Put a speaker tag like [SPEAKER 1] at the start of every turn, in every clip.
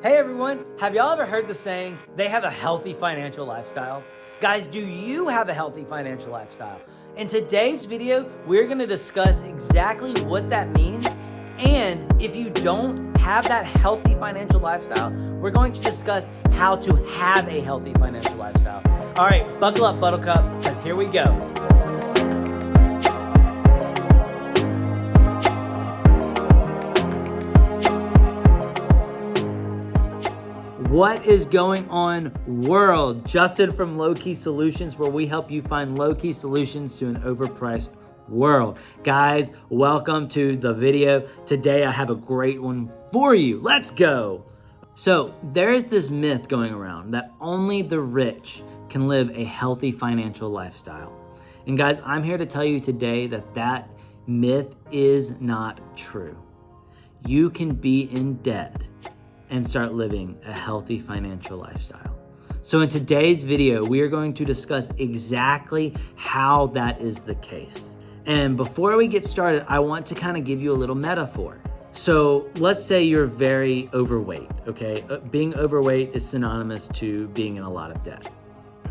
[SPEAKER 1] Hey everyone, have y'all ever heard the saying, they have a healthy financial lifestyle? Guys, do you have a healthy financial lifestyle? In today's video, we're gonna discuss exactly what that means. And if you don't have that healthy financial lifestyle, we're going to discuss how to have a healthy financial lifestyle. All right, buckle up, Buttercup, because here we go. What is going on, world? Justin from Low Key Solutions, where we help you find low key solutions to an overpriced world. Guys, welcome to the video. Today I have a great one for you. Let's go. So there is this myth going around that only the rich can live a healthy financial lifestyle. And guys, I'm here to tell you today that that myth is not true. You can be in debt and start living a healthy financial lifestyle. So in today's video, we are going to discuss exactly how that is the case. And before we get started, I want to kind of give you a little metaphor. So let's say you're very overweight, okay? Being overweight is synonymous to being in a lot of debt.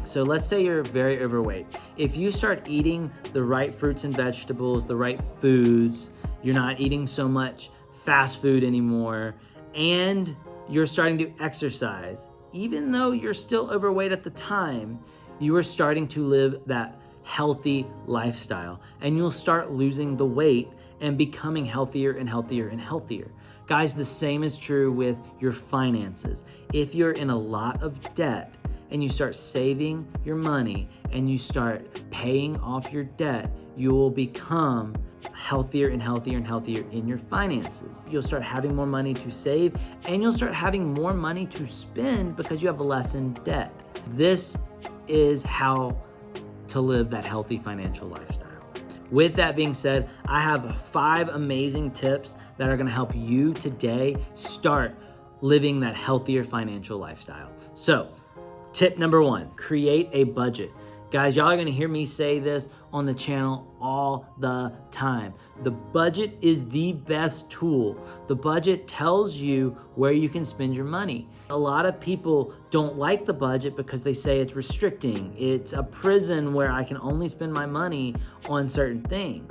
[SPEAKER 1] So let's say you're very overweight. If you start eating the right fruits and vegetables, the right foods, you're not eating so much fast food anymore, and you're starting to exercise, even though you're still overweight at the time, you are starting to live that healthy lifestyle, and you'll start losing the weight and becoming healthier and healthier and healthier. Guys, the same is true with your finances. If you're in a lot of debt and you start saving your money and you start paying off your debt, you will become healthier and healthier and healthier in your finances. You'll start having more money to save, and you'll start having more money to spend because you have less in debt. This is how to live that healthy financial lifestyle. With that being said, I have 5 amazing tips that are going to help you today start living that healthier financial lifestyle. So, tip number 1, create a budget. Guys, y'all are gonna hear me say this on the channel all the time. The budget is the best tool. The budget tells you where you can spend your money. A lot of people don't like the budget because they say it's restricting. It's a prison where I can only spend my money on certain things.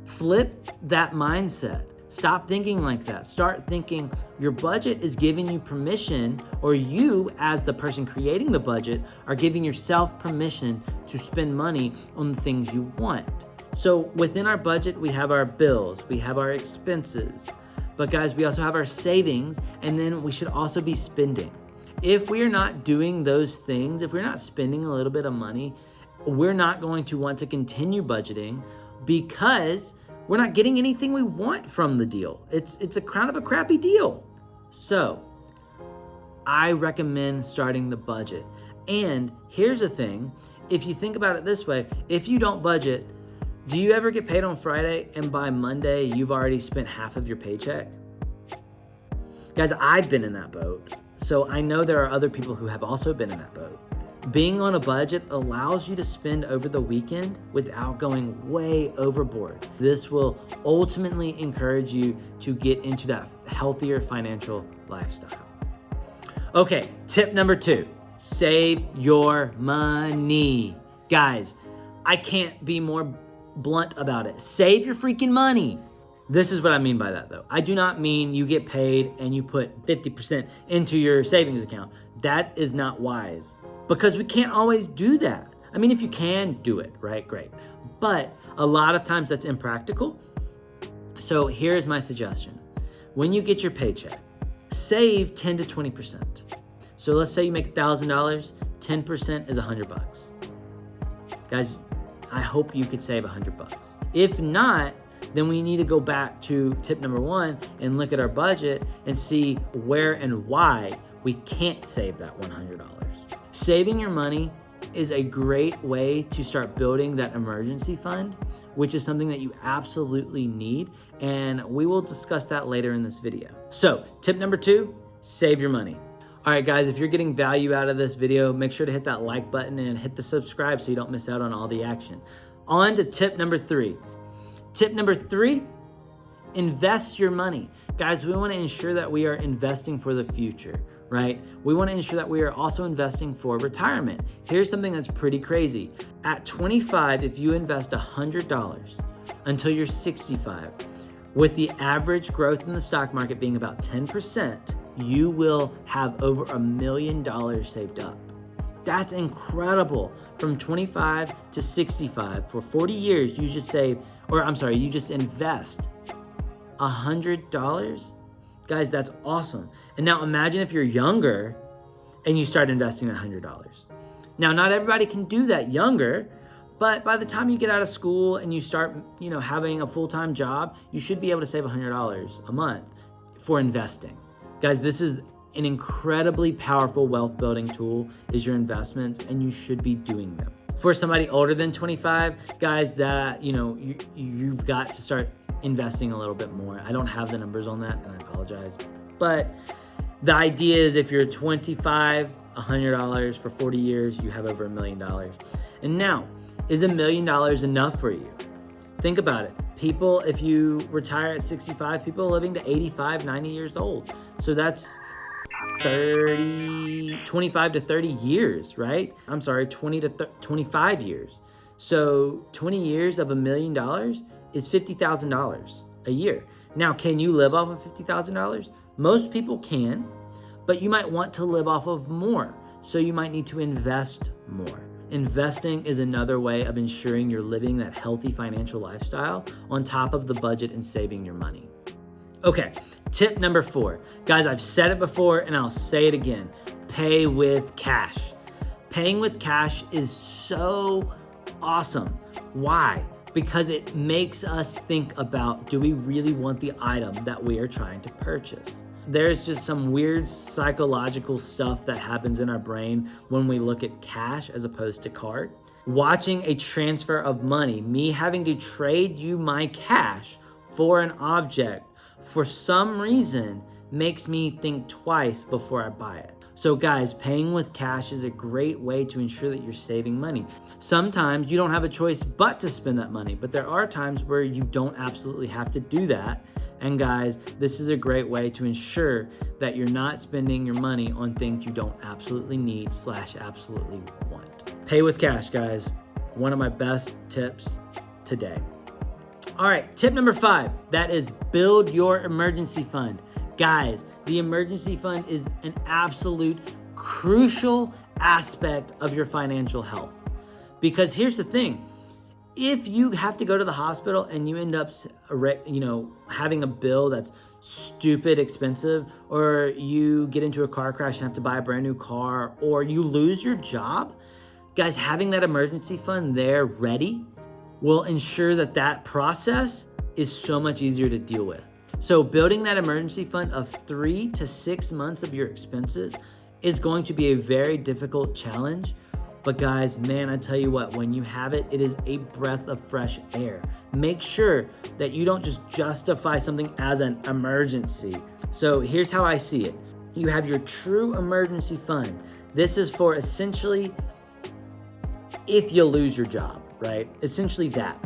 [SPEAKER 1] Flip that mindset. Stop thinking like that. Start thinking your budget is giving you permission, or you as the person creating the budget are giving yourself permission to spend money on the things you want. So within our budget, we have our bills, we have our expenses, but guys, we also have our savings, and then we should also be spending. If we are not doing those things, if we're not spending a little bit of money, we're not going to want to continue budgeting because we're not getting anything we want from the deal. It's a kind of a crappy deal. So I recommend starting the budget. And here's the thing, if you think about it this way, if you don't budget, do you ever get paid on Friday and by Monday you've already spent half of your paycheck? Guys, I've been in that boat. So I know there are other people who have also been in that boat. Being on a budget allows you to spend over the weekend without going way overboard. This will ultimately encourage you to get into that healthier financial lifestyle. Okay, tip number 2, save your money. Guys, I can't be more blunt about it. Save your freaking money. This is what I mean by that though. I do not mean you get paid and you put 50% into your savings account. That is not wise, because we can't always do that. I mean, if you can do it, right, great. But a lot of times that's impractical. So here's my suggestion. When you get your paycheck, save 10 to 20%. So let's say you make $1,000, 10% is $100. Guys, I hope you could save $100. If not, then we need to go back to tip number 1 and look at our budget and see where and why we can't save that $100. Saving your money is a great way to start building that emergency fund, which is something that you absolutely need, and we will discuss that later in this video. So, tip number 2, save your money. All right, guys, if you're getting value out of this video, make sure to hit that like button and hit the subscribe so you don't miss out on all the action. On to tip number 3. Tip number 3, invest your money. Guys, we want to ensure that we are investing for the future, right? We want to ensure that we are also investing for retirement. Here's something that's pretty crazy. At 25, if you invest $100 until you're 65, with the average growth in the stock market being about 10%, you will have over $1 million saved up. That's incredible. From 25 to 65, for 40 years, you just invest $100. Guys, that's awesome. And now imagine if you're younger and you start investing $100. Now, not everybody can do that younger, but by the time you get out of school and you start, having a full-time job, you should be able to save $100 a month for investing. Guys, this is an incredibly powerful wealth building tool, is your investments, and you should be doing them. For somebody older than 25, guys, that, you've got to start investing a little bit more. I don't have the numbers on that, and I apologize. But the idea is if you're 25, $100 for 40 years, you have over $1 million. And now, is $1 million enough for you? Think about it. People, if you retire at 65, people are living to 85, 90 years old. So that's 25 to 30 years, right? 20 to 25 years. So 20 years of $1 million is $50,000 a year. Now, can you live off of $50,000? Most people can, but you might want to live off of more. So you might need to invest more. Investing is another way of ensuring you're living that healthy financial lifestyle on top of the budget and saving your money. Okay, tip number 4. Guys, I've said it before and I'll say it again. Pay with cash. Paying with cash is so awesome. Why? Because it makes us think about, do we really want the item that we are trying to purchase? There's just some weird psychological stuff that happens in our brain when we look at cash as opposed to card. Watching a transfer of money, me having to trade you my cash for an object, for some reason, makes me think twice before I buy it. So guys, paying with cash is a great way to ensure that you're saving money. Sometimes you don't have a choice but to spend that money, but there are times where you don't absolutely have to do that. And guys, this is a great way to ensure that you're not spending your money on things you don't absolutely need / absolutely want. Pay with cash, guys. One of my best tips today. All right, tip number 5, that is build your emergency fund. Guys, the emergency fund is an absolute crucial aspect of your financial health. Because here's the thing, if you have to go to the hospital and you end up, having a bill that's stupid expensive, or you get into a car crash and have to buy a brand new car, or you lose your job, guys, having that emergency fund there ready will ensure that that process is so much easier to deal with. So building that emergency fund of 3 to 6 months of your expenses is going to be a very difficult challenge. But guys, man, I tell you what, when you have it, it is a breath of fresh air. Make sure that you don't just justify something as an emergency. So here's how I see it. You have your true emergency fund. This is for essentially if you lose your job, right? Essentially that.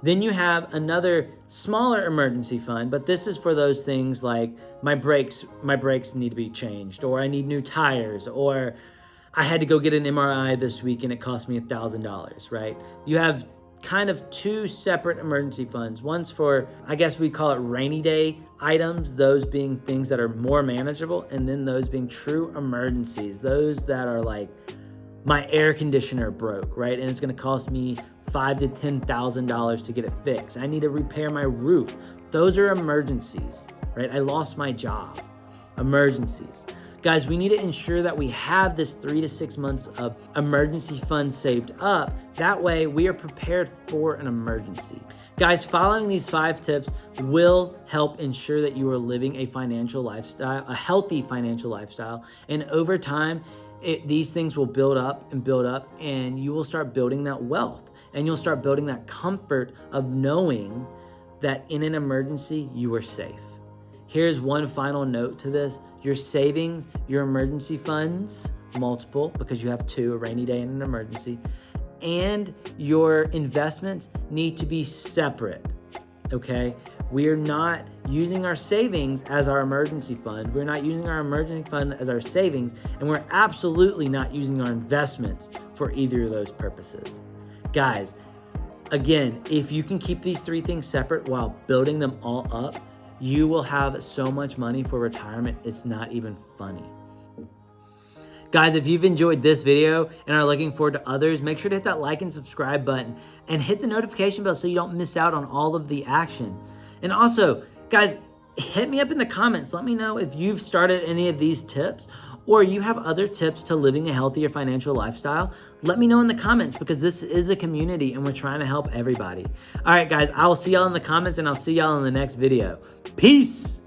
[SPEAKER 1] Then you have another smaller emergency fund, but this is for those things like my brakes need to be changed, or I need new tires, or I had to go get an MRI this week and it cost me $1,000, right? You have kind of 2 separate emergency funds. One's for, I guess we call it rainy day items, those being things that are more manageable, and then those being true emergencies, those that are like, my air conditioner broke, right? And it's gonna cost me $5,000 to $10,000 to get it fixed. I need to repair my roof. Those are emergencies, right? I lost my job. Emergencies. Guys, we need to ensure that we have this 3 to 6 months of emergency funds saved up. That way we are prepared for an emergency. Guys, following these 5 tips will help ensure that you are living a financial lifestyle, a healthy financial lifestyle. And over time, these things will build up, and you will start building that wealth, and you'll start building that comfort of knowing that in an emergency, you are safe. Here's one final note to this. Your savings, your emergency funds, multiple, because you have 2, a rainy day and an emergency, and your investments need to be separate, okay? we're not using our savings as our emergency fund. We're not using our emergency fund as our savings, and we're absolutely not using our investments for either of those purposes. Guys, again, if you can keep these three things separate while building them all up, you will have so much money for retirement, it's not even funny. Guys, if you've enjoyed this video and are looking forward to others, make sure to hit that like and subscribe button and hit the notification bell so you don't miss out on all of the action. And also, guys, hit me up in the comments. Let me know if you've started any of these tips or you have other tips to living a healthier financial lifestyle. Let me know in the comments, because this is a community and we're trying to help everybody. All right, guys, I will see y'all in the comments, and I'll see y'all in the next video. Peace.